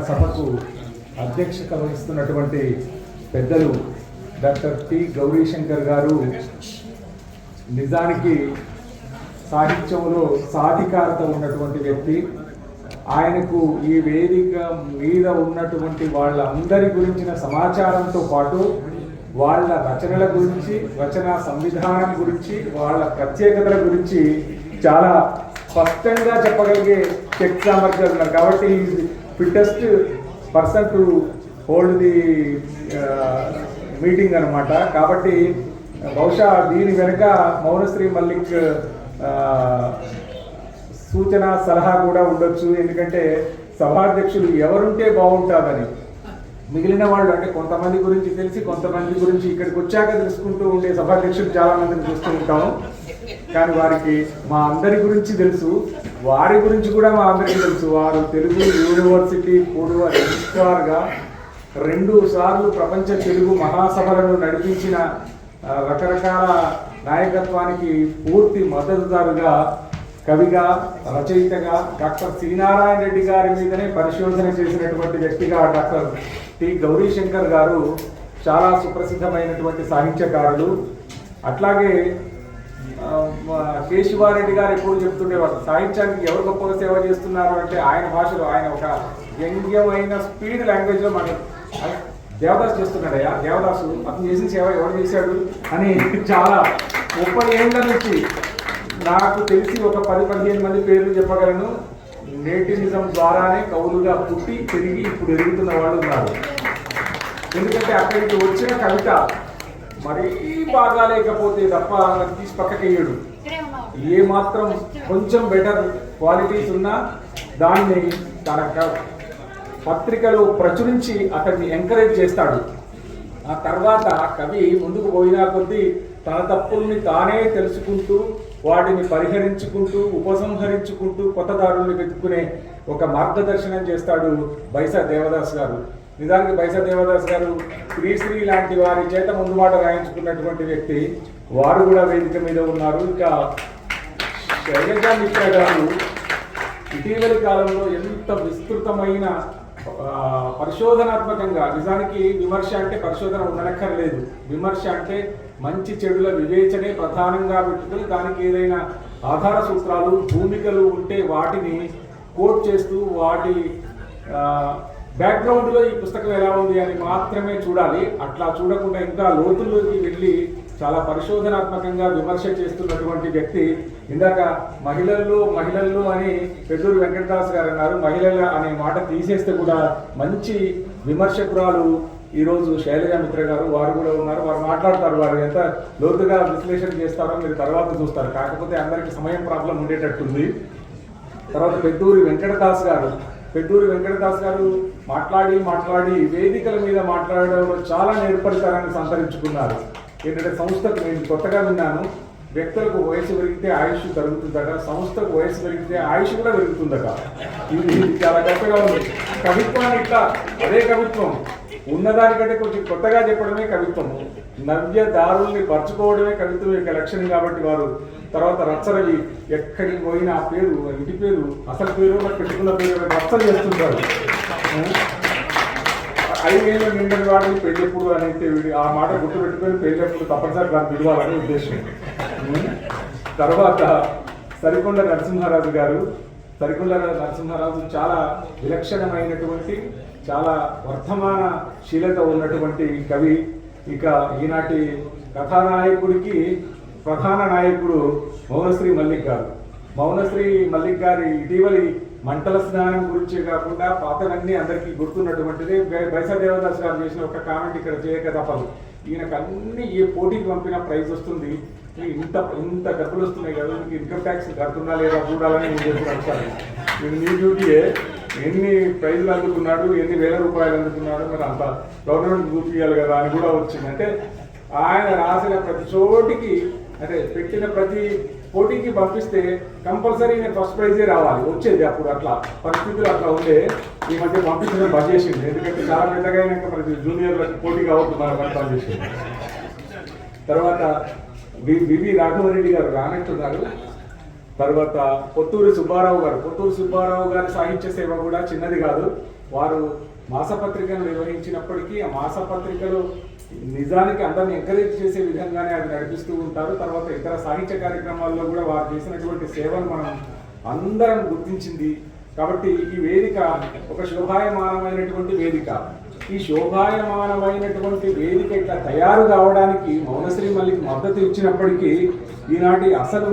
సభకు అధ్యక్షత వహిస్తున్నటువంటి పెద్దలు డాక్టర్ టి గౌరీశంకర్ గారు నిజానికి సాహిత్యంలో సాధికారత ఉన్నటువంటి వ్యక్తి. ఆయనకు ఈ వేదిక మీద ఉన్నటువంటి వాళ్ళందరి గురించిన సమాచారంతో పాటు వాళ్ళ రచనల గురించి, రచనా సంవిధానం గురించి, వాళ్ళ ప్రత్యేకతల గురించి చాలా స్పష్టంగా చెప్పగలిగే శక్తి సామర్థ్యాలు ఉన్నారు. కాబట్టి fittest person to hold the meeting అనమాట. కాబట్టి బహుశా దీని వెనుక మౌనశ్రీ మల్లిక్ సూచన సలహా కూడా ఉండొచ్చు. ఎందుకంటే సభాధ్యక్షులు ఎవరుంటే బాగుంటుందని మిగిలిన వాళ్ళు అంటే కొంతమంది గురించి తెలిసి కొంతమంది గురించి ఇక్కడికి వచ్చాక తెలుసుకుంటూ ఉండే సభాధ్యక్షులు చాలా మందిని చూస్తూ ఉంటాము. కానీ వారికి మా అందరి గురించి తెలుసు, వారి గురించి కూడా మా అందరికీ తెలుసు. వారు తెలుగు యూనివర్సిటీ పూర్వ రిజిస్ట్రార్గా 2 సార్లు ప్రపంచ తెలుగు మహాసభలను నడిపించిన రకరకాల నాయకత్వానికి పూర్తి మద్దతుదారుగా, కవిగా, రచయితగా, డాక్టర్ శ్రీనారాయణ రెడ్డి గారి మీదనే పరిశోధన చేసినటువంటి వ్యక్తిగా డాక్టర్ టి గౌరీశంకర్ గారు చాలా సుప్రసిద్ధమైనటువంటి సాహిత్యకారులు. అట్లాగే కేశవారెడ్డి గారు ఎప్పుడు చెప్తుండేవారు, సాహిత్యానికి ఎవరు గొప్పగా సేవ చేస్తున్నారు అంటే ఆయన భాషలో ఆయన ఒక వ్యంగ్యమైన స్పీడ్ లాంగ్వేజ్లో దేవదాసు చేస్తున్నాడయ్యా, దేవదాసు అతను చేసిన సేవ ఎవరు చేశాడు అని చాలా 30 ఏళ్ళ నుంచి నాకు తెలిసి ఒక 10-15 మంది పేర్లు చెప్పగలను. నేటినిజం ద్వారానే కవులుగా పుట్టి తిరిగి ఇప్పుడు ఎదుగుతున్న వాళ్ళు ఉన్నారు. ఎందుకంటే అక్కడికి వచ్చిన కవిత మరీ బాగా లేకపోతే తప్ప తీసి పక్కకెయ్యడు. ఏ మాత్రం కొంచెం బెటర్ క్వాలిటీస్ ఉన్నా దాన్ని తన పత్రికలో ప్రచురించి అతన్ని ఎంకరేజ్ చేస్తాడు. ఆ తర్వాత కవి ముందుకు పోయినా కొద్దీ తన తప్పుల్ని తానే తెలుసుకుంటూ వాటిని పరిహరించుకుంటూ ఉపసంహరించుకుంటూ కొత్త దారుల్ని వెతుక్కునే ఒక మార్గదర్శనం చేస్తాడు బైసా దేవదాస్ గారు. నిజానికి బైసా దేవదాస్ గారు శ్రీశ్రీ లాంటి వారి చేత ముందు మాట రాయించుకున్నటువంటి వ్యక్తి. వారు కూడా వేదిక మీద ఉన్నారు. ఇంకా శైలజా మిత్ర గారు ఇటీవలి కాలంలో ఎంత విస్తృతమైన పరిశోధనాత్మకంగా, నిజానికి విమర్శ అంటే పరిశోధన ఉండనక్కర్లేదు, విమర్శ అంటే మంచి చెడుల వివేచనే ప్రధానంగా పెట్టుకుని దానికి ఏదైనా ఆధార సూత్రాలు, భూమికలు ఉంటే వాటిని కోట్ చేస్తూ వాటి బ్యాక్గ్రౌండ్లో ఈ పుస్తకం ఎలా ఉంది అని మాత్రమే చూడాలి. అట్లా చూడకుండా ఇంకా లోతుల్లోకి వెళ్ళి చాలా పరిశోధనాత్మకంగా విమర్శ చేస్తున్నటువంటి వ్యక్తి. ఇందాక మహిళల్లో అని పెద్దూరు వెంకటదాస్ గారు అన్నారు. మహిళల అనే మాట తీసేస్తే కూడా మంచి విమర్శకురాలు ఈరోజు శైలజా మిత్ర గారు, వారు కూడా ఉన్నారు. వారు మాట్లాడతారు. వారు ఎంత లోతుగా విశ్లేషణ చేస్తారో మీరు తర్వాత చూస్తారు. కాకపోతే అందరికీ సమయం ప్రాబ్లం ఉండేటట్టుంది. తర్వాత పెద్దూరి వెంకటదాస్ గారు మాట్లాడి వేదికల మీద మాట్లాడడంలో చాలా నేర్పరితనాన్ని సంతరించుకున్నారు. ఏంటంటే సంస్థకు, నేను కొత్తగా విన్నాను, వ్యక్తులకు వయసు పెరిగితే ఆయుష్ పెరుగుతుందట, సంస్థకు వయసు పెరిగితే ఆయుష్ కూడా పెరుగుతుందట. ఇది చాలా గొప్పగా ఉంది. కవిత్వాన్ని ఇట్లా అదే కవిత్వం ఉన్నదానికంటే కొంచెం కొత్తగా చెప్పడమే కవిత్వం. నవ్య దారుల్ని పరచుకోవడమే కవిత్వం యొక్క లక్షణం. కాబట్టి వారు తర్వాత రచ్చరవి ఎక్కడికి పోయిన ఆ పేరు, ఇంటి పేరు, అసలు పేరు పెట్టుకున్న పేరు రచ్చలు చేస్తుంటారు. 5 ఏళ్ళ నిండని వాడిని పెళ్ళెప్పుడు అనేది ఆ మాట గుర్తుపెట్టుకొని పెళ్ళెప్పుడు తప్పనిసరి దాన్ని విడవాలనే ఉద్దేశం. తర్వాత సరికొండ నరసింహారాజు చాలా విలక్షణమైనటువంటి, చాలా వర్ధమానశీలత ఉన్నటువంటి కవి. ఇక ఈనాటి కథానాయకుడికి ప్రధాన నాయకుడు మౌనశ్రీ మల్లిక్ గారి ఇటీవలి మంటల స్నానం గురించే కాకుండా పాతలన్నీ అందరికీ గుర్తున్నటువంటిది. బైసా దేవదాస్ గారు చేసిన ఒక కామెంట్ ఇక్కడ చేయక తప్పదు. ఈయనకు అన్ని ఏ పోటీకి పంపినా ప్రైజ్ వస్తుంది, ఇంత డబ్బులు వస్తున్నాయి కదా, మీకు ఇన్కమ్ ట్యాక్స్ కడుతున్నా లేదా చూడాలని నేను చెప్తున్నాను. నేను నీ డ్యూటీయే, ఎన్ని ప్రైజులు అందుకున్నాడు, ఎన్ని వేల రూపాయలు అందుకున్నాడు, మరి అంత గవర్నమెంట్ చూపించాలి కదా అని కూడా వచ్చింది. అంటే ఆయన రాసిన ప్రతి చోటికి, అంటే పెట్టిన ప్రతి పోటీకి పంపిస్తే కంపల్సరీ నేను ఫస్ట్ ప్రైజే రావాలి వచ్చేది. అప్పుడు అట్లా పరిస్థితులు అట్లా ఉండే. ఈ మధ్య పంపించడం బంద్ చేసింది. ఎందుకంటే చాలా పెద్దగా అయినాక మరి జూనియర్లకు పోటీ కావద్దు మన బంద్ చేసింది. తర్వాత వివి రాఘవరెడ్డి గారు రానట్టున్నారు. తర్వాత పొత్తూరి సుబ్బారావు గారి సాహిత్య సేవ కూడా చిన్నది కాదు. వారు మాసపత్రికను నిర్వహించినప్పటికీ ఆ మాసపత్రికలు నిజానికి అందరిని ఎంకరేజ్ చేసే విధంగానే అది నడిపిస్తూ ఉంటారు. తర్వాత ఇతర సాహిత్య కార్యక్రమాల్లో కూడా వారు చేసినటువంటి సేవలు మనం అందరం గుర్తించింది. కాబట్టి ఈ వేదిక ఒక శోభాయమానమైనటువంటి వేదిక. ఈ శోభాయమానమైనటువంటి వేదిక ఇట్లా తయారు కావడానికి మౌనశ్రీ మల్లికి మద్దతు ఇచ్చినప్పటికీ ఈనాటి అసలు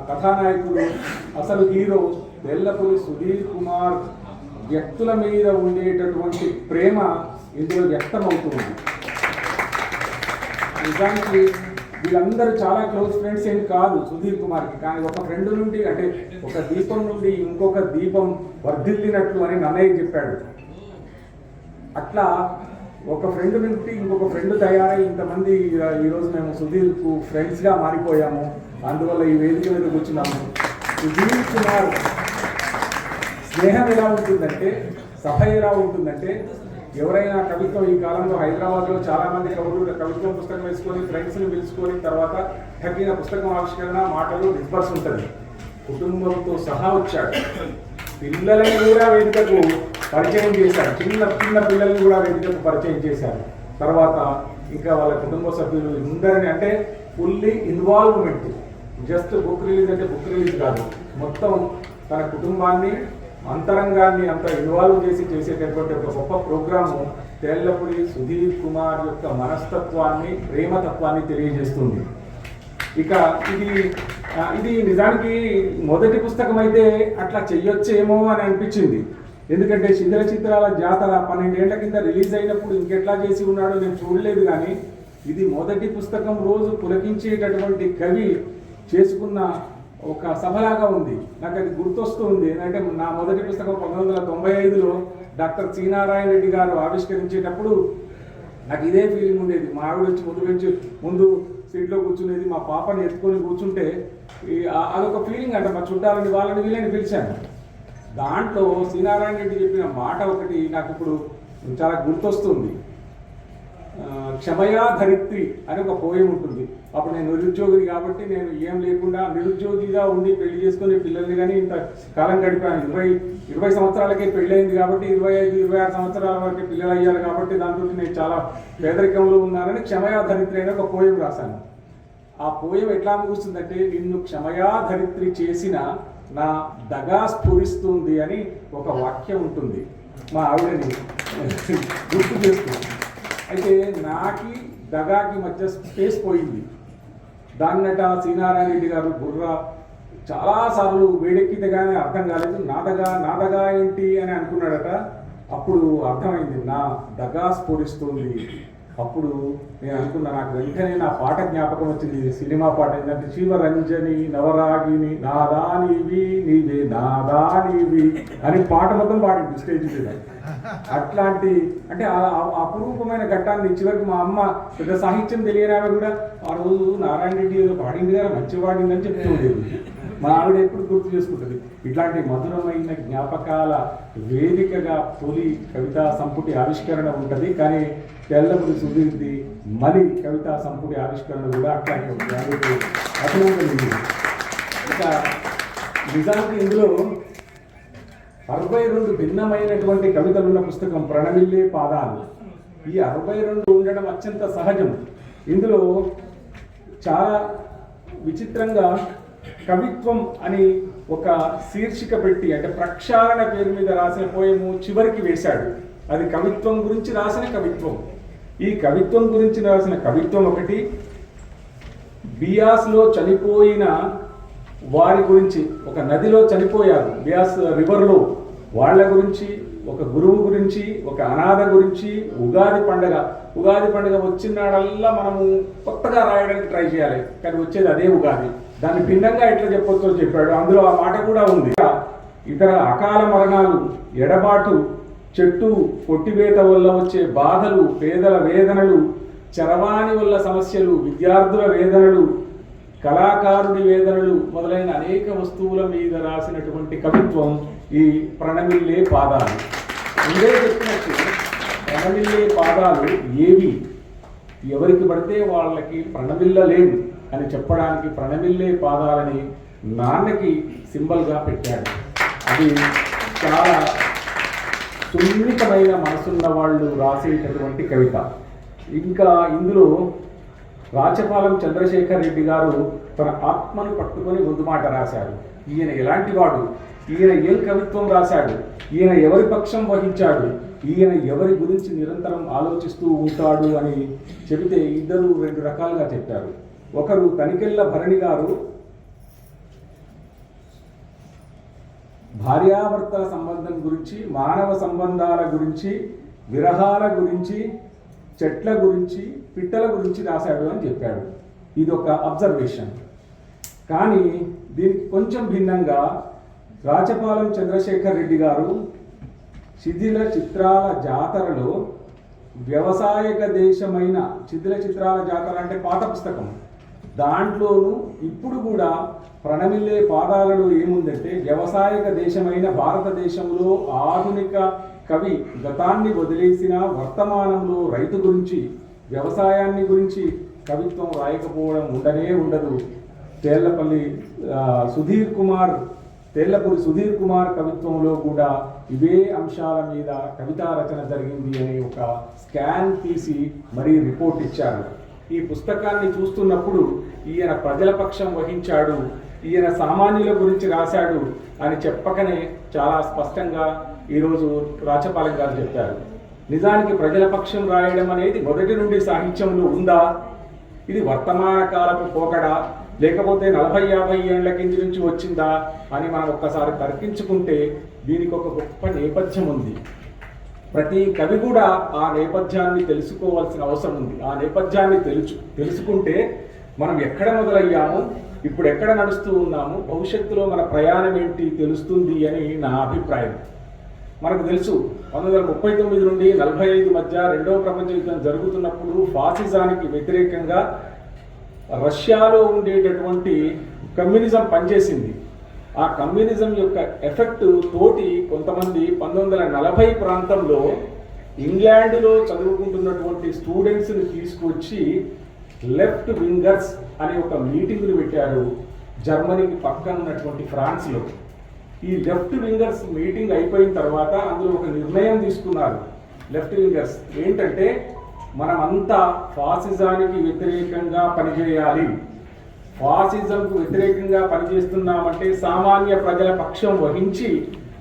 కథానాయకుడు, అసలు హీరో వెల్లపూరి సుధీర్ కుమార్ వ్యక్తుల మీద ఉండేటటువంటి ప్రేమ ఇందులో వ్యక్తమవుతుంది. నిజానికి వీళ్ళందరూ చాలా క్లోజ్ ఫ్రెండ్స్ ఏం కాదు సుధీర్ కుమార్కి, కానీ ఒక ఫ్రెండ్ నుండి అంటే ఒక దీపం నుండి ఇంకొక దీపం వర్ధిల్లినట్లు అని నన్నయ్య చెప్పాడు. అట్లా ఒక ఫ్రెండ్ నుండి ఇంకొక ఫ్రెండ్ తయారై ఇంతమంది ఈరోజు మేము సుధీర్కు ఫ్రెండ్స్గా మారిపోయాము. అందువల్ల ఈ వేదిక మీద కూర్చున్నాము. సుధీర్ కుమార్ స్నేహం ఎలా ఉంటుందంటే, సభ ఎలా ఉంటుందంటే, ఎవరైనా కవిత్వం ఈ కాలంలో హైదరాబాద్లో చాలామంది కవులు కవిత్వం పుస్తకం వేసుకొని ఫ్రెండ్స్ని పిలుచుకొని తర్వాత తగ్గిన పుస్తకం ఆవిష్కరణ మాటలు డిస్బర్స్ ఉంటుంది. కుటుంబంతో సహా వచ్చాడు. పిల్లలని కూడా వేదికకు పరిచయం చేశారు. చిన్న చిన్న పిల్లల్ని కూడా వేదికకు పరిచయం చేశారు. తర్వాత ఇంకా వాళ్ళ కుటుంబ సభ్యులు అందరినీ, అంటే fully involvement. Just book release అంటే బుక్ రిలీజ్ కాదు, మొత్తం తన కుటుంబాన్ని అంతరంగాన్ని అంత ఇన్వాల్వ్ చేసేటటువంటి ఒక గొప్ప ప్రోగ్రాము తెల్లపూడి సుధీర్ కుమార్ యొక్క మనస్తత్వాన్ని, ప్రేమతత్వాన్ని తెలియజేస్తుంది. ఇక ఇది నిజానికి మొదటి పుస్తకం అయితే అట్లా చెయ్యొచ్చేమో అని అనిపించింది. ఎందుకంటే శిథిల చిత్రాల జాతర 12 ఏళ్ల కింద రిలీజ్ అయినప్పుడు ఇంకెట్లా చేసి ఉన్నాడో నేను చూడలేదు. కానీ ఇది మొదటి పుస్తకం రోజు పులకించేటటువంటి కవి చేసుకున్న ఒక సభలాగా ఉంది. నాకు అది గుర్తొస్తుంది. ఏంటంటే నా మొదటి పుస్తకం 1995లో డాక్టర్ సి నారాయణ రెడ్డి గారు ఆవిష్కరించేటప్పుడు నాకు ఇదే ఫీలింగ్ ఉండేది. మా ఆవిడ వచ్చి ముందు సీట్లో కూర్చునేది, మా పాపని ఎత్తుకొని కూర్చుంటే అదొక ఫీలింగ్ అంట. మా చుట్టాలని వాళ్ళని వీళ్ళని పిలిచాను. దాంట్లో సి నారాయణ రెడ్డి చెప్పిన మాట ఒకటి నాకు ఇప్పుడు చాలా గుర్తొస్తుంది. క్షమయా ధరిత్రి అని ఒక పోయం ఉంటుంది. అప్పుడు నేను నిరుద్యోగిని కాబట్టి నేను ఏం లేకుండా నిరుద్యోగిగా ఉండి పెళ్లి చేసుకుని పిల్లల్ని కానీ ఇంత కాలం గడిపాను. 20 సంవత్సరాలకే పెళ్ళయింది కాబట్టి 25-26 సంవత్సరాల వరకు పిల్లలు అయ్యారు కాబట్టి దాంతో నేను చాలా పేదరికంలో ఉన్నానని క్షమయా ధరిత్రి అని ఒక పోయం రాశాను. ఆ పోయం ఎట్లా ముగుస్తుందంటే, నిన్ను క్షమయా ధరిత్రి చేసిన నా దగా స్ఫురిస్తుంది అని ఒక వాక్యం ఉంటుంది. మా ఆవిడని గుర్తు చేస్తుంది. అయితే నాకి దగాకి మధ్య స్పేస్ పోయింది. దాన్నట శ్రీనారాయణ రెడ్డి గారు బుర్ర చాలాసార్లు వేడెక్కితే కానీ అర్థం కాలేదు. నాదగా ఏంటి అని అనుకున్నాడట. అప్పుడు అర్థమైంది, నా దగా స్ఫురిస్తుంది. అప్పుడు నేను అనుకున్నా, నాకు వెంటనే నా పాట జ్ఞాపకం వచ్చింది. సినిమా పాట ఏంటంటే, శివరంజని నవరాగిని నాదానివి నీవే నాదానివి అని పాట మొత్తం పాడింది స్టేజ్ మీద. అట్లాంటి అంటే అపురూపమైన ఘట్టాన్ని చివరికి మా అమ్మ పెద్ద సాహిత్యం తెలియని ఆమె కూడా ఆ రోజు నారాయణ రెడ్డి ఏదో పాడింది కదా, మంచి పాడిందని చెప్తూ ఉండేది. మా ఆవిడ ఎప్పుడు గుర్తు చేసుకుంటుంది. ఇట్లాంటి మధురమైన జ్ఞాపకాల వేదికగా తొలి కవితా సంపుటి ఆవిష్కరణ ఉంటుంది. కానీ తెల్లపూడి సుధీర్ది మలి కవితా సంపుటి ఆవిష్కరణ కూడా అట్లాంటి అభినందన. ఇక నిజానికి ఇందులో 62 భిన్నమైనటువంటి కవితలున్న పుస్తకం ప్రణమిల్లే పాదాలు. ఈ 62 ఉండడం అత్యంత సహజం. ఇందులో చాలా విచిత్రంగా కవిత్వం అని ఒక శీర్షిక పెట్టి, అంటే ప్రక్షాళన పేరు మీద రాసిన పోయము చివరికి వేశాడు. అది కవిత్వం గురించి రాసిన కవిత్వం. ఈ కవిత్వం గురించి రాసిన కవిత్వం ఒకటి, బియాస్లో చనిపోయిన వారి గురించి, ఒక నదిలో చనిపోయారు బియాస్ రివర్లో, వాళ్ళ గురించి, ఒక గురువు గురించి, ఒక అనాథ గురించి, ఉగాది పండుగ వచ్చినాడల్లా మనము కొత్తగా రాయడానికి ట్రై చేయాలి. కానీ వచ్చేది అదే ఉగాది. దాన్ని భిన్నంగా ఎట్లా చెప్పొచ్చో చెప్పాడు. అందులో ఆ మాట కూడా ఉంది. ఇతర అకాల మరణాలు, ఎడబాటు, చెట్టు కొట్టివేత వల్ల వచ్చే బాధలు, పేదల వేదనలు, చరవాణి వల్ల సమస్యలు, విద్యార్థుల వేదనలు, కళాకారుడి వేదనలు మొదలైన అనేక వస్తువుల మీద రాసినటువంటి కవిత్వం ఈ ప్రణమిల్లే పాదాలు. ముందే చెప్పినట్టు ప్రణమిల్లే పాదాలు ఏవి ఎవరికి పడితే వాళ్ళకి ప్రణమిల్లలేము అని చెప్పడానికి ప్రణమిల్లే పాదాలని నాన్నకి సింబల్గా పెట్టాడు. అది చాలా సున్నితమైన మనసున్న వాళ్ళు రాసేటటువంటి కవిత. ఇంకా ఇందులో రాచపాలెం చంద్రశేఖర్ రెడ్డి గారు తన ఆత్మను పట్టుకొని ముందు మాట రాశారు. ఈయన ఎలాంటి వాడు, ఈయన ఏం కవిత్వం రాశాడు, ఈయన ఎవరి పక్షం వహించాడు, ఈయన ఎవరి గురించి నిరంతరం ఆలోచిస్తూ ఉంటాడు అని చెబితే ఇద్దరు రెండు రకాలుగా చెప్పారు. ఒకరు తనికెళ్ళ భరణి గారు భార్యాభర్తల సంబంధం గురించి, మానవ సంబంధాల గురించి, విరహాల గురించి, చెట్ల గురించి, పిట్టల గురించి రాశాడు అని చెప్పాడు. ఇది ఒక అబ్జర్వేషన్. కానీ దీనికి కొంచెం భిన్నంగా రాచపాలెం చంద్రశేఖర్ రెడ్డి గారు శిథిల చిత్రాల జాతరలో వ్యవసాయక దేశమైన శిథిల చిత్రాల జాతర అంటే పాత పుస్తకం, దాంట్లోనూ ఇప్పుడు కూడా ప్రణమిల్లే పాదాలలో ఏముందంటే వ్యవసాయక దేశమైన భారతదేశంలో ఆధునిక కవి గతాన్ని వదిలేసిన వర్తమానంలో రైతు గురించి, వ్యవసాయాన్ని గురించి కవిత్వం రాయకపోవడం ఉండనే ఉండదు. తేళ్లపల్లి సుధీర్ కుమార్ కవిత్వంలో కూడా ఇవే అంశాల మీద కవితా రచన జరిగింది అని ఒక స్కాన్ తీసి మరీ రిపోర్ట్ ఇచ్చారు. ఈ పుస్తకాన్ని చూస్తున్నప్పుడు ఈయన ప్రజల పక్షం వహించాడు, ఈయన సామాన్యుల గురించి రాశాడు అని చెప్పకనే చాలా స్పష్టంగా ఈరోజు రాచపాలెం గారు చెప్పారు. నిజానికి ప్రజల పక్షం రాయడం అనేది మొదటి నుండి సాహిత్యంలో ఉందా? ఇది వర్తమాన కాలపు పోకడా, లేకపోతే 40-50 ఏళ్ల కింది నుంచి వచ్చిందా అని మనం ఒక్కసారి తర్కించుకుంటే దీనికి ఒక గొప్ప నేపథ్యం ఉంది. ప్రతి కవి కూడా ఆ నేపథ్యాన్ని తెలుసుకోవాల్సిన అవసరం ఉంది. ఆ నేపథ్యాన్ని తెలుసుకుంటే మనం ఎక్కడ మొదలయ్యాము, ఇప్పుడు ఎక్కడ నడుస్తూ ఉన్నాము, భవిష్యత్తులో మన ప్రయాణం ఏంటి తెలుస్తుంది అని నా అభిప్రాయం. మనకు తెలుసు 1939 నుండి 45 మధ్య రెండవ ప్రపంచ యుద్ధం జరుగుతున్నప్పుడు ఫాసిజానికి వ్యతిరేకంగా రష్యాలో ఉండేటటువంటి కమ్యూనిజం పనిచేసింది. ఆ కమ్యూనిజం యొక్క ఎఫెక్ట్ తోటి కొంతమంది 1940 ప్రాంతంలో ఇంగ్లాండ్లో చదువుకుంటున్నటువంటి స్టూడెంట్స్ని తీసుకొచ్చి లెఫ్ట్ వింగర్స్ అనే ఒక మీటింగ్ను పెట్టారు జర్మనీకి పక్కన ఉన్నటువంటి ఫ్రాన్స్లో. ఈ లెఫ్ట్ వింగర్స్ మీటింగ్ అయిపోయిన తర్వాత అందులో ఒక నిర్ణయం తీసుకున్నారు లెఫ్ట్ వింగర్స్. ఏంటంటే మనమంతా ఫాసిజానికి వ్యతిరేకంగా పనిచేయాలి, ఫాసిజంకు వ్యతిరేకంగా పనిచేస్తున్నామంటే సామాన్య ప్రజల పక్షం వహించి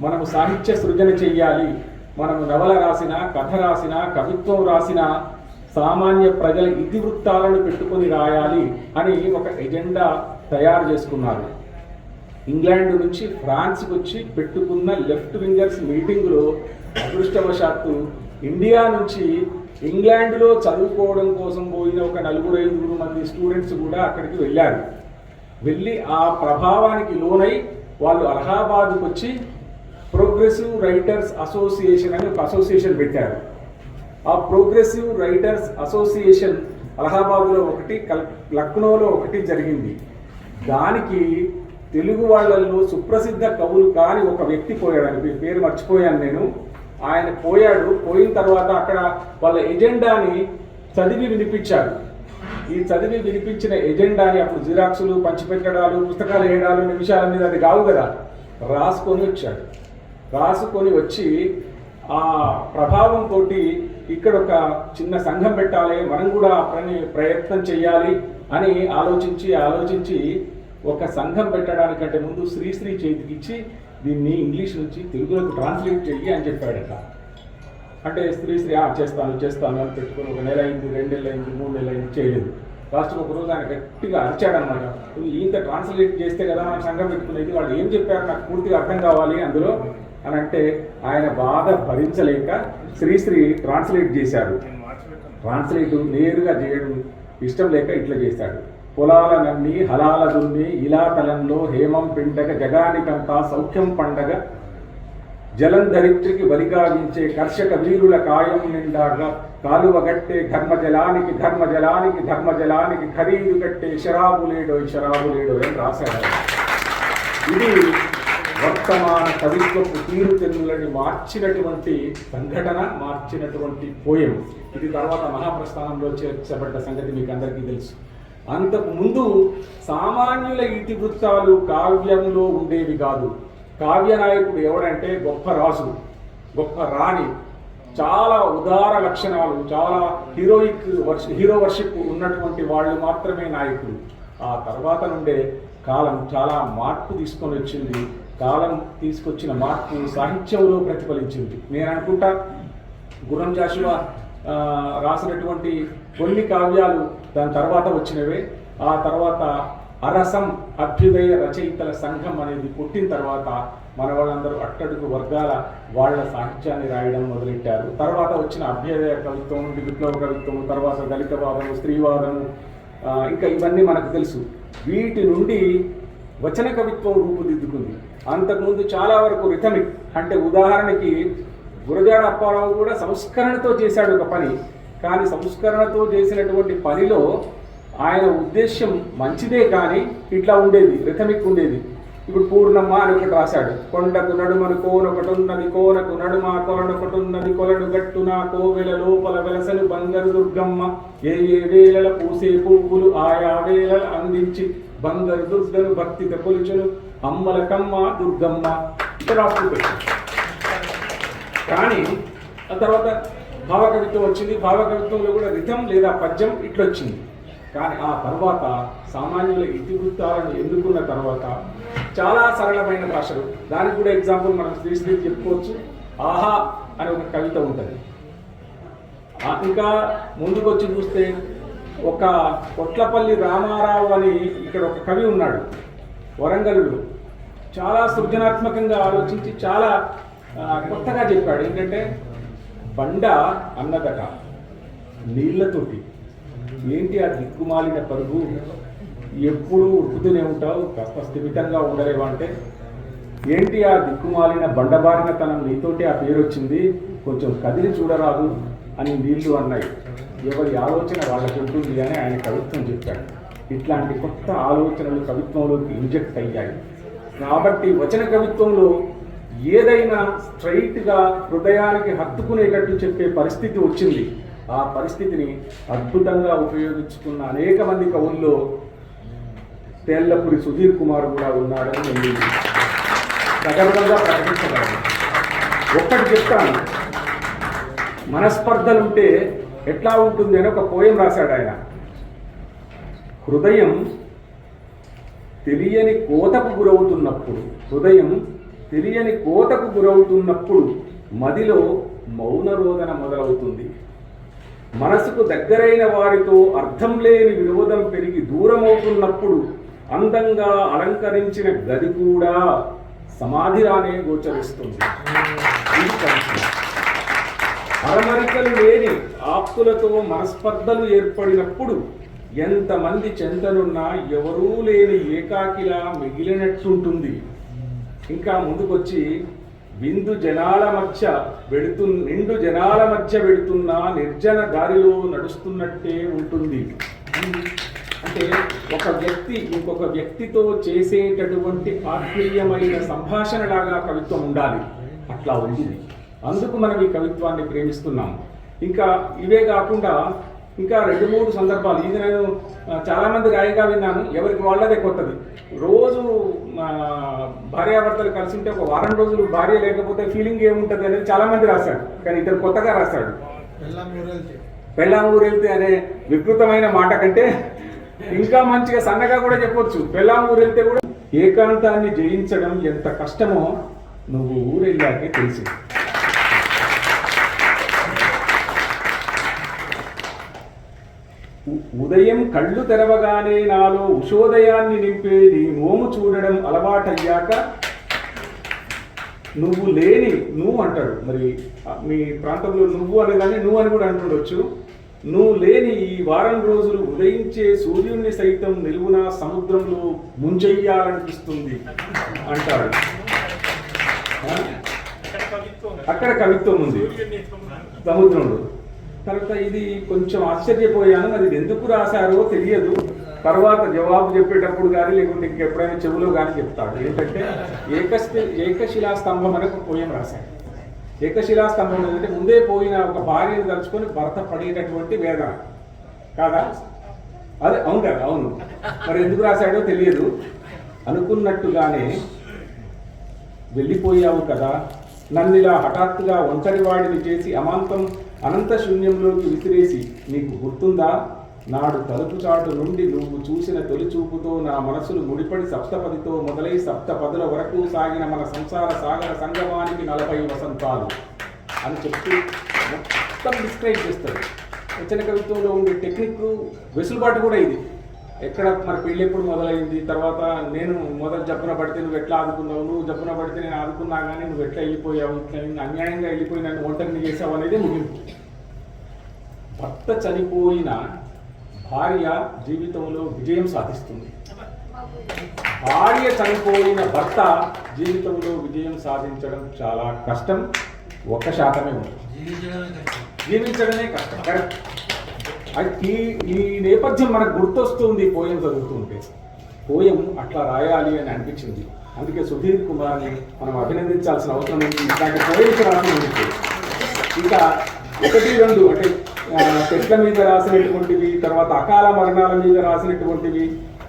మనము సాహిత్య సృజన చెయ్యాలి, మనము నవల రాసిన, కథ రాసిన, కవిత్వం రాసిన సామాన్య ప్రజల ఇతివృత్తాలను పెట్టుకొని రాయాలి అని ఒక ఎజెండా తయారు చేసుకున్నారు. ఇంగ్లాండ్ నుంచి ఫ్రాన్స్కి వచ్చి పెట్టుకున్న లెఫ్ట్ వింగర్స్ మీటింగ్లో అదృష్టవశాత్తు ఇండియా నుంచి ఇంగ్లాండ్లో చదువుకోవడం కోసం పోయిన ఒక 4-5 మంది స్టూడెంట్స్ కూడా అక్కడికి వెళ్ళారు. వెళ్ళి ఆ ప్రభావానికి లోనై వాళ్ళు అలహాబాద్కి వచ్చి ప్రోగ్రెసివ్ రైటర్స్ అసోసియేషన్ అని ఒక అసోసియేషన్ పెట్టారు. ఆ ప్రోగ్రెసివ్ రైటర్స్ అసోసియేషన్ అలహాబాద్లో ఒకటి, లక్నోలో ఒకటి జరిగింది. దానికి తెలుగు వాళ్ళల్లో సుప్రసిద్ధ కవులు కాని ఒక వ్యక్తి పోయాడు, అని పేరు మర్చిపోయాను నేను. ఆయన పోయిన తర్వాత అక్కడ వాళ్ళ ఎజెండాని చదివి వినిపించారు. ఈ చదివి వినిపించిన ఎజెండాని అప్పుడు జిరాక్సులు పంచిపెట్టడాలు, పుస్తకాలు వేయడాలు అనే విషయాల మీద అది కావు కదా, రాసుకొని వచ్చాడు. రాసుకొని వచ్చి ఆ ప్రభావంతో ఇక్కడ ఒక చిన్న సంఘం పెట్టాలి, మనం కూడా ప్రయత్నం చేయాలి అని ఆలోచించి ఒక సంఘం పెట్టడానికంటే ముందు శ్రీశ్రీ చేతికిచ్చి దీన్ని ఇంగ్లీష్ నుంచి తెలుగులోకి ట్రాన్స్లేట్ చెయ్యి అని చెప్పాడట. అంటే శ్రీశ్రీ చేస్తాను అని పెట్టుకొని 1 నెల అయింది, 2 నెలలు అయింది, 3 నెలలు అయింది, చేయలేదు. లాస్ట్కి ఒక రోజు ఆయన గట్టిగా అరిచాడనమాట, ఇంత ట్రాన్స్లేట్ చేస్తే కదా మనం సంఘం పెట్టుకునేది, వాళ్ళు ఏం చెప్పారు నాకు పూర్తిగా అర్థం కావాలి అందులో అని అంటే ఆయన బాధ భరించలేక శ్రీశ్రీ ట్రాన్స్లేట్ చేశాడు. ట్రాన్స్లేట్ నేరుగా చేయడం ఇష్టం లేక ఇట్లా చేశాడు. పొలాల నన్ని హలాల దున్ని ఇలా తలంలో హేమం పిండగ జగానికంతా సౌఖ్యం పండగ జలంధరిత్రికి బలిగావించే కర్షక వీరుల కాయం నిండాగా కాలువగట్టే ధర్మజలానికి ధర్మజలానికి ఖరీదు కట్టే శరాబులేడో అని రాశాడు. ఇది వర్తమాన కవిత్వపు తీరుతెన్నులని మార్చినటువంటి సంఘటన, మార్చినటువంటి పోయం. ఇది తర్వాత మహాప్రస్థానంలో చేర్చబడ్డ సంగతి మీకు అందరికీ తెలుసు. అంతకు ముందు సామాన్యుల ఇతివృత్తాలు కావ్యంలో ఉండేవి కాదు. కావ్య నాయకుడు ఎవడంటే గొప్ప రాజు, గొప్ప రాణి, చాలా ఉదార లక్షణాలు, చాలా హీరో వర్షిప్ ఉన్నటువంటి వాళ్ళు మాత్రమే నాయకులు. ఆ తర్వాత నుండే కాలం చాలా మార్పు తీసుకొని వచ్చింది. కాలం తీసుకొచ్చిన మార్పు సాహిత్యంలో ప్రతిఫలించింది. నేను అనుకుంటా గుర్రం జాషువా రాసినటువంటి కొన్ని కావ్యాలు దాని తర్వాత వచ్చినవే. ఆ తర్వాత అరసం అభ్యుదయ రచయితల సంఘం అనేది పుట్టిన తర్వాత మన వాళ్ళందరూ అట్టడుగు వర్గాల వాళ్ళ సాహిత్యాన్ని రాయడం మొదలెట్టారు. తర్వాత వచ్చిన అభ్యుదయ కవిత్వం, విప్లవ కవిత్వం, తర్వాత దళితవాదము, స్త్రీవాదము, ఇంకా ఇవన్నీ మనకు తెలుసు. వీటి నుండి వచన కవిత్వం రూపుదిద్దుకుంది. అంతకుముందు చాలా వరకు రిథమిక్, అంటే ఉదాహరణకి గురజాడ అప్పారావు కూడా సంస్కరణతో చేశాడు ఒక పని. కానీ సంస్కరణతో చేసినటువంటి పనిలో ఆయన ఉద్దేశ్యం మంచిదే, కానీ ఇట్లా ఉండేది, రిథమిక్ ఉండేది. ఇప్పుడు పూర్ణమ్మ అని ఒకటి రాశాడు. కొండకు నడుమను కోనొకటున్నది, కోనకు నడుమ కొలనొకటున్నది, కొలను గట్టున కోవెల లోపల వెలసలు బంగారు దుర్గమ్మ, ఏ ఏ వేళల పూసే పువ్వులు ఆయా వేళల అందించి బంగారు దుర్గను భక్తిత కొలుచును అమ్మలకమ్మ దుర్గమ్మ ఇట్లా రాస్తుంది. కానీ ఆ తర్వాత భావకవిత్వం వచ్చింది. భావకవిత్వంలో కూడా రిథం లేదా పద్యం ఇట్లా వచ్చింది. కానీ ఆ తర్వాత సామాన్యుల ఇతివృత్తాలను ఎన్నుకున్న తర్వాత చాలా సరళమైన భాషలు, దానికి కూడా ఎగ్జాంపుల్ మనం శ్రీశ్రీ చెప్పుకోవచ్చు. ఆహా అనే ఒక కవిత ఉంటుంది. ఇంకా ముందుకు వచ్చి చూస్తే ఒక కొట్లపల్లి రామారావు అని ఇక్కడ ఒక కవి ఉన్నాడు వరంగల్లో. చాలా సృజనాత్మకంగా ఆలోచించి చాలా కొత్తగా చెప్పాడు. ఏంటంటే బండ అన్నదట నీళ్లతోటి, ఏంటి ఆ దిక్కుమాలిన పరుగు, ఎప్పుడు ఉరుకుతూనే ఉంటావు, కాస్త స్థిమితంగా ఉండలేవంటే, ఏంటి ఆ దిక్కుమాలిన బండబారినతనం, నీతోటి ఆ పేరు వచ్చింది, కొంచెం కదిలి చూడరాదు అని నీళ్లు అన్నాయి. ఎవరి ఆలోచన వాళ్ళకి ఉంటుంది అని ఆయన కవిత్వం చెప్పాడు. ఇట్లాంటి కొత్త ఆలోచనలు కవిత్వంలోకి ఇంజెక్ట్ అయ్యాయి. కాబట్టి వచన కవిత్వంలో ఏదైనా స్ట్రైట్గా హృదయానికి హత్తుకునేటట్టు చెప్పే పరిస్థితి వచ్చింది. ఆ పరిస్థితిని అద్భుతంగా ఉపయోగించుకున్న అనేక మంది కవుల్లో తేళ్లపూరి సుధీర్ కుమార్ కూడా ఉన్నాడని నేను సగర్వంగా ప్రకటించగలను. ఒక్కటి చెప్తాను, మనస్పర్ధలుంటే ఎట్లా ఉంటుంది అని ఒక పోయం రాశాడు ఆయన. హృదయం తెలియని కోతకు గురవుతున్నప్పుడు మదిలో మౌన రోదన మొదలవుతుంది. మనసుకు దగ్గరైన వారితో అర్థం లేని విరోధం పెరిగి దూరమవుతున్నప్పుడు అందంగా అలంకరించిన గది కూడా సమాధిరానే గోచరిస్తుంది. అరమరికలు లేని ఆప్తులతో మనస్పర్ధలు ఏర్పడినప్పుడు ఎంతమంది చెంతనున్నా ఎవరూ లేని ఏకాకిలా మిగిలినట్టుంటుంది. ఇంకా ముందుకొచ్చి నిండు జనాల మధ్య వెడుతున్నా నిర్జన దారిలో నడుస్తున్నట్టే ఉంటుంది. అంటే ఒక వ్యక్తి ఇంకొక వ్యక్తితో చేసేటటువంటి ఆత్మీయమైన సంభాషణలాగా కవిత్వం ఉండాలి. అట్లా ఉంది. అందుకు మనం ఈ కవిత్వాన్ని ప్రేమిస్తున్నాం. ఇంకా ఇవే కాకుండా ఇంకా 2-3 సందర్భాలు ఇది నేను చాలామంది రాయిగా విన్నాను. ఎవరికి వాళ్ళదే కొత్తది. రోజు భార్యాభర్తలు కలిసి ఉంటే ఒక వారం రోజులు భార్య లేకపోతే ఫీలింగ్ ఏముంటుంది అనేది చాలామంది రాశాడు. కానీ ఇతను కొత్తగా రాశాడు. పెళ్ళాం ఊరెళ్తే అనే వికృతమైన మాట కంటే ఇంకా మంచిగా సన్నగా కూడా చెప్పొచ్చు. పెళ్ళాం ఊరెళ్తే కూడా ఏకాంతాన్ని జయించడం ఎంత కష్టమో నువ్వు ఊరెళ్ళాకే తెలిసి. ఉదయం కళ్ళు తెరవగానే నాలో ఉషోదయాన్ని నింపే నీ మోము చూడడం అలవాటయ్యాక నువ్వు లేని నువ్వు అంటాడు. మరి మీ ప్రాంతంలో నువ్వు అనేదాన్ని నువ్వు అని కూడా అంటుండొచ్చు. నువ్వు లేని ఈ వారం రోజులు ఉదయించే సూర్యుడిని సైతం నిలువున సముద్రంలో ముంచెయ్యాలనిపిస్తుంది అంటాడు. అక్కడ కవిత్వం ఉంది సముద్రంలో. తర్వాత ఇది కొంచెం ఆశ్చర్యపోయాను, అది ఎందుకు రాశారో తెలియదు. తర్వాత జవాబు చెప్పేటప్పుడు కానీ లేకుంటే ఇంకెప్పుడైనా చెవులో కానీ చెప్తాడు. ఏంటంటే ఏకశిలాస్తంభం అనే ఒక పోయం రాశాడు. ఏకశిలాస్తంభం ఏంటంటే ముందే పోయిన ఒక భార్యను తలుచుకొని భర్త పడేటటువంటి వేదన కాదా? అదే అవును కదా, అవును. మరి ఎందుకు రాశాడో తెలియదు. అనుకున్నట్టుగానే వెళ్ళిపోయావు కదా, నన్నిలా హఠాత్తుగా ఒంటరివాడిని చేసి అనంత శూన్యంలోకి విసిరేసి, నీకు గుర్తుందా నాడు తలుపు చాటు నుండి నువ్వు చూసిన తొలి చూపుతో నా మనసులు ముడిపడి సప్తపదితో మొదలై సప్తపదుల వరకు సాగిన మన సంసార సాగర సంగమానికి 40 వసంతాలు అని చెప్పి మొత్తం డిస్క్రైబ్ చేస్తారు. వచన కవిత్వంలో ఉండే టెక్నిక్ వెసులుబాటు కూడా ఇది. ఎక్కడ మన పెళ్ళి ఎప్పుడు మొదలైంది, తర్వాత నేను మొదలు జబ్బున పడితే నువ్వు ఎట్లా ఆదుకున్నావు, నువ్వు జబ్బున పడితే నేను ఆదుకున్నా కానీ నువ్వు ఎట్లా వెళ్ళిపోయావు, ఇట్లా అన్యాయంగా వెళ్ళిపోయి నన్ను ఒంటరిని చేసావు అనేది ముగింపు. భర్త చనిపోయిన భార్య జీవితంలో విజయం సాధిస్తుంది, భార్య చనిపోయిన భర్త జీవితంలో విజయం సాధించడం చాలా కష్టం, 1% ఉంటుంది. జీవించడమే కష్టం. కరెక్ట్. ఈ నేపథ్యం మనకు గుర్తొస్తుంది పోయం చదువుతుంటే. పోయం అట్లా రాయాలి అని అనిపించింది. అందుకే సుధీర్ కుమార్ని మనం అభినందించాల్సిన అవసరం ఉంది. ఇట్లాంటి పోయిమ్స్ రాసినందుకు. ఇంకా 1-2 అంటే చెట్ల మీద రాసినటువంటివి, తర్వాత అకాల మరణాల మీద రాసినటువంటివి,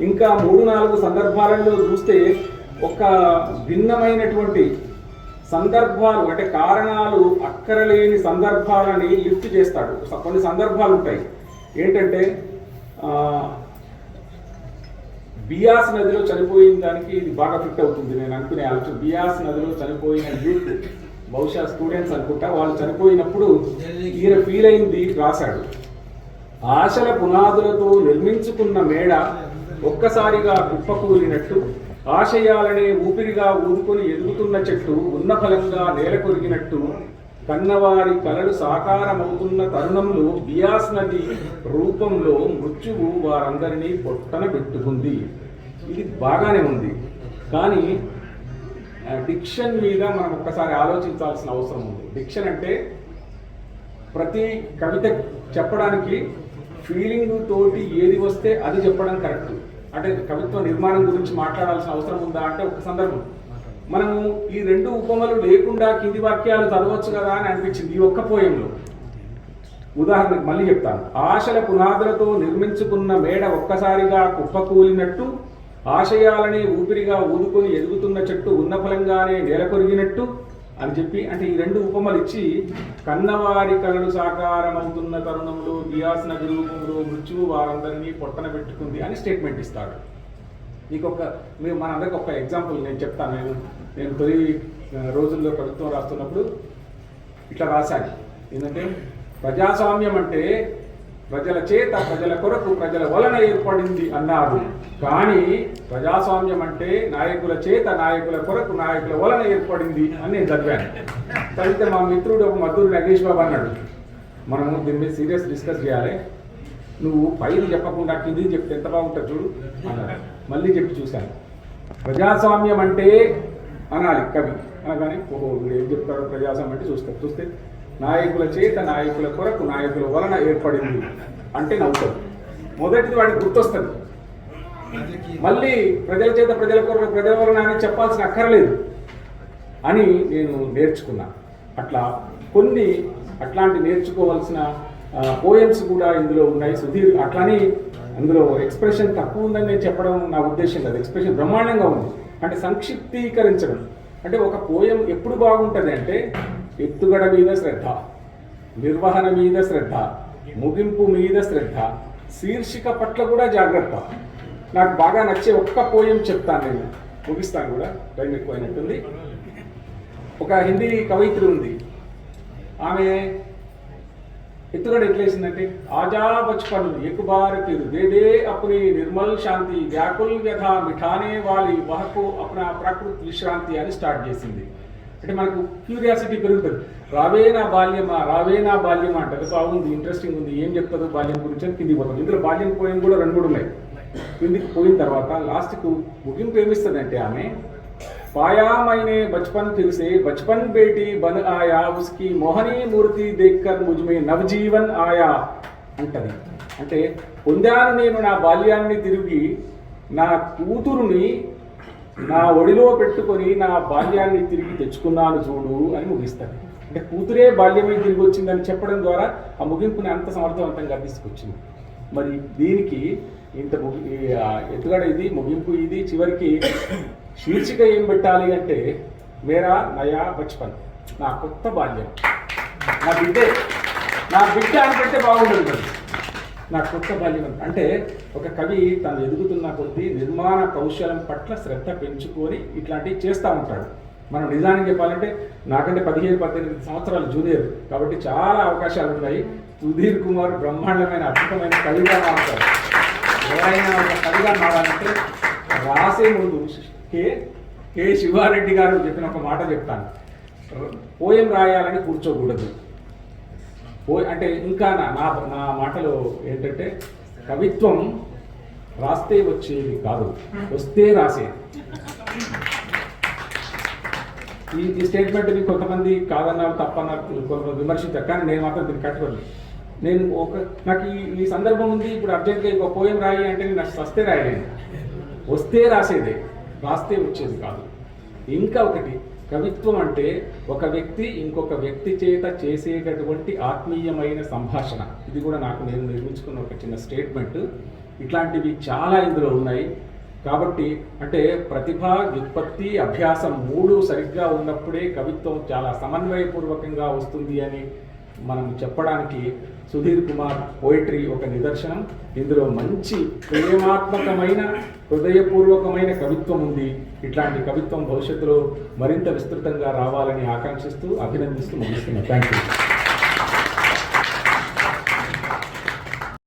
ఇంకా 3-4 సందర్భాలలో చూస్తే ఒక భిన్నమైనటువంటి సందర్భాలు, అంటే కారణాలు అక్కరలేని సందర్భాలని లిఫ్ట్ చేస్తాడు. కొన్ని సందర్భాలు ఉంటాయి ఏంటంటే, బియాస్ నదిలో చనిపోయిన దానికి ఇది బాగా ఫిట్ అవుతుంది నేను అనుకునే ఆలోచన. బియాస్ నదిలో చనిపోయిన యూత్, బహుశా స్టూడెంట్స్ అనుకుంటా, వాళ్ళు చనిపోయినప్పుడు ఈయన ఫీల్ అయింది రాశాడు. ఆశల పునాదులతో నిర్మించుకున్న మేడ ఒక్కసారిగా కుప్పకూలినట్టు, ఆశయాలనే ఊపిరిగా ఊదుకొని ఎదుగుతున్న చెట్టు ఉన్న ఫలంగా నేల కొరిగినట్టు, కన్నవారి కలలు సాకారమవుతున్న తరుణంలో బియాస్ నది రూపంలో మృత్యువు వారందరినీ పొట్టన పెట్టుకుంది. ఇది బాగానే ఉంది, కానీ డిక్షన్ మీద మనం ఒక్కసారి ఆలోచించాల్సిన అవసరం ఉంది. డిక్షన్ అంటే ప్రతి కవిత చెప్పడానికి ఫీలింగ్ తోటి ఏది వస్తే అది చెప్పడం కరెక్ట్. అంటే కవిత్వ నిర్మాణం గురించి మాట్లాడాల్సిన అవసరం ఉందా అంటే ఒక సందర్భం మనము ఈ 2 ఉపమలు లేకుండా కింది వాక్యాలు చదవచ్చు కదా అని అనిపించింది ఈ ఒక్క పోయంలో. ఉదాహరణకు మళ్ళీ చెప్తాను. ఆశల పునాదులతో నిర్మించుకున్న మేడ ఒక్కసారిగా కుప్పకూలినట్టు, ఆశయాలని ఊపిరిగా ఊదుకొని ఎదుగుతున్న చెట్టు ఉన్న ఫలంగానే నేల కొరిగినట్టు అని చెప్పి, అంటే ఈ 2 ఉపమలు ఇచ్చి కన్నవారి కలలు సాకారమవుతున్న తరుణంలో బియాస్ నది రూపంలో మృత్యువు వారందరినీ పొట్టన పెట్టుకుంది అని స్టేట్మెంట్ ఇస్తాడు. మీకు మనందరికి ఒక ఎగ్జాంపుల్ నేను చెప్తాను. నేను తొలి రోజుల్లో కవిత్వం రాస్తున్నప్పుడు ఇట్లా రాశాను. ఏంటంటే, ప్రజాస్వామ్యం అంటే ప్రజల చేత, ప్రజల కొరకు, ప్రజల వలన ఏర్పడింది అన్నారు. కానీ ప్రజాస్వామ్యం అంటే నాయకుల చేత, నాయకుల కొరకు, నాయకుల వలన ఏర్పడింది అని నేను చదివాను. చదివితే మా మిత్రుడు ఒక మద్దూరు నగేష్ బాబు అన్నాడు, మనము దీని మీద సీరియస్ డిస్కస్ చేయాలి, నువ్వు పైది చెప్పకుండా కింది చెప్తే ఎంత బాగుంటుంది చూడు అన్నాడు. మళ్ళీ చెప్పి చూశాను. ప్రజాస్వామ్యం అంటే అనాలి కవి అనగానే, ఓహో వీడు ఏం చెప్తాడో ప్రజాస్వామ్యం అంటే చూస్తే నాయకుల చేత, నాయకుల కొరకు, నాయకుల వలన ఏర్పడింది అంటే నవ్వుతాడు. మొదటిది వాడికి గుర్తొస్తుంది. మళ్ళీ ప్రజల చేత, ప్రజల కొరకు, ప్రజల వలన అని చెప్పాల్సిన అక్కర్లేదు అని నేను నేర్చుకున్నా. అట్లా కొన్ని అట్లాంటి నేర్చుకోవాల్సిన పోయమ్స్ కూడా ఇందులో ఉన్నాయి. సుధీర్ అట్లానే అందులో ఎక్స్ప్రెషన్ తక్కువ ఉందని నేను చెప్పడం నా ఉద్దేశం కాదు. ఎక్స్ప్రెషన్ బ్రహ్మాండంగా ఉంది. అంటే సంక్షిప్తీకరించడం. అంటే ఒక పోయం ఎప్పుడు బాగుంటుంది అంటే, ఎత్తుగడ మీద శ్రద్ధ, నిర్వహణ మీద శ్రద్ధ, ముగింపు మీద శ్రద్ధ, శీర్షిక పట్ల కూడా జాగ్రత్త. నాకు బాగా నచ్చే ఒక్క పోయం చెప్తాను, నేను ముగిస్తాను కూడా, టైం ఎక్కువైనట్టుంది. ఒక హిందీ కవయిత్రి ఉంది, ఆమె ఎత్తుగడ ఎట్లేసిందంటే, ఆజా బచ్పన్ ఎక్ bar Phir they they అప్ని Nirmal శాంతి, వ్యాకుల్ వ్యథ మిఠానే వాలి వహకు అప్నా ప్రకృతి విశ్రాంతి అని స్టార్ట్ చేసింది. అంటే మనకు క్యూరియాసిటీ పెరుగుతుంది. రావే నా బాల్యమా, రావే నా బాల్యమా అంటారు. బాగుంది, ఇంట్రెస్టింగ్ ఉంది, ఏం చెప్తుందో బాల్యం గురించి అని కిందికి పోతాం. ఇందులో బాల్యం పోయిన కూడా 2-3 ఉన్నాయి. కిందికి పోయిన తర్వాత లాస్ట్కు ముగింపు ఏమిస్తుంది అంటే, ఆమె पाया मैंने बचपन फिर से बचपन बेटी बन आया उसकी मोहनी मूर्ति देखकर मुझ में नवजीवन आया अंटది. అంటే పొందాను నేను నా బాల్యాన్ని తిరిగి, నా కూతురుని నా ఒడిలో పెట్టుకొని నా బాల్యాన్ని తిరిగి తెచ్చుకున్నాను చూడు అని ముగిస్తాడు. అంటే కూతురే బాల్యమై తిరిగి వచ్చిందని చెప్పడం ద్వారా ఆ ముగింపుని అంత సమర్థవంతంగా తీసుకొచ్చింది. మరి దీనికి ఇంత ఎత్తుగడ ఇది, ముగింపు ఇది, చివరికి శీర్షిక ఏం పెట్టాలి అంటే, మేరా నయా బచ్పన్, నా కొత్త బాల్యం, నా బిడ్డే, నా బిడ్డ అని పెడితే బాగుండదు మరి. నా కొత్త బాల్యం అంటే ఒక కవి తను ఎదుగుతున్న కొద్దీ నిర్మాణ కౌశలం పట్ల శ్రద్ధ పెంచుకొని ఇట్లాంటివి చేస్తూ ఉంటాడు. మనం నిజానికి చెప్పాలంటే నాకంటే 17-18 సంవత్సరాలు జూనియర్ కాబట్టి చాలా అవకాశాలు ఉన్నాయి. సుధీర్ కుమార్ బ్రహ్మాండమైన అద్భుతమైన కవిగా మారుతారు. ఎవరైనా ఒక కవిగా మారాలంటే రాసే ముందు కే శివారెడ్డి గారు చెప్పిన ఒక మాట చెప్తాను, పోయం రాయాలని కూర్చోకూడదు. అంటే ఇంకా నా మాటలో ఏంటంటే కవిత్వం రాస్తే వచ్చేది కాదు, వస్తే రాసేది. ఈ స్టేట్మెంట్ని కొంతమంది కాదన్నారు, తప్పన్నారు, కొంతమంది విమర్శించారు, కానీ నేను మాత్రం దీన్ని కట్టుకోలేదు. నేను నాకు ఈ సందర్భం ఉంది, ఇప్పుడు అర్జెంట్గా ఇంకో పోయం రాయి అంటే నేను వస్తే రాయలేను, వస్తే రాసేదే, రాస్తే వచ్చేది కాదు. ఇంకా ఒకటి, కవిత్వం అంటే ఒక వ్యక్తి ఇంకొక వ్యక్తి చేత చేసేటటువంటి ఆత్మీయమైన సంభాషణ. ఇది కూడా నేను నిర్మించుకున్న ఒక చిన్న స్టేట్మెంట్. ఇట్లాంటివి చాలా ఇందులో ఉన్నాయి. కాబట్టి అంటే ప్రతిభ, వ్యుత్పత్తి, అభ్యాసం 3 సరిగ్గా ఉన్నప్పుడే కవిత్వం చాలా సమన్వయపూర్వకంగా వస్తుంది అని మనం చెప్పడానికి సుధీర్ కుమార్ పోయిటరీ ఒక నిదర్శనం. ఇందులో మంచి ప్రేమాత్మకమైన, హృదయపూర్వకమైన కవిత్వం ఉంది. ఇట్లాంటి కవిత్వం భవిష్యత్తులో మరింత విస్తృతంగా రావాలని ఆకాంక్షిస్తూ, అభినందిస్తూ ముగిస్తున్నాను. Thank you.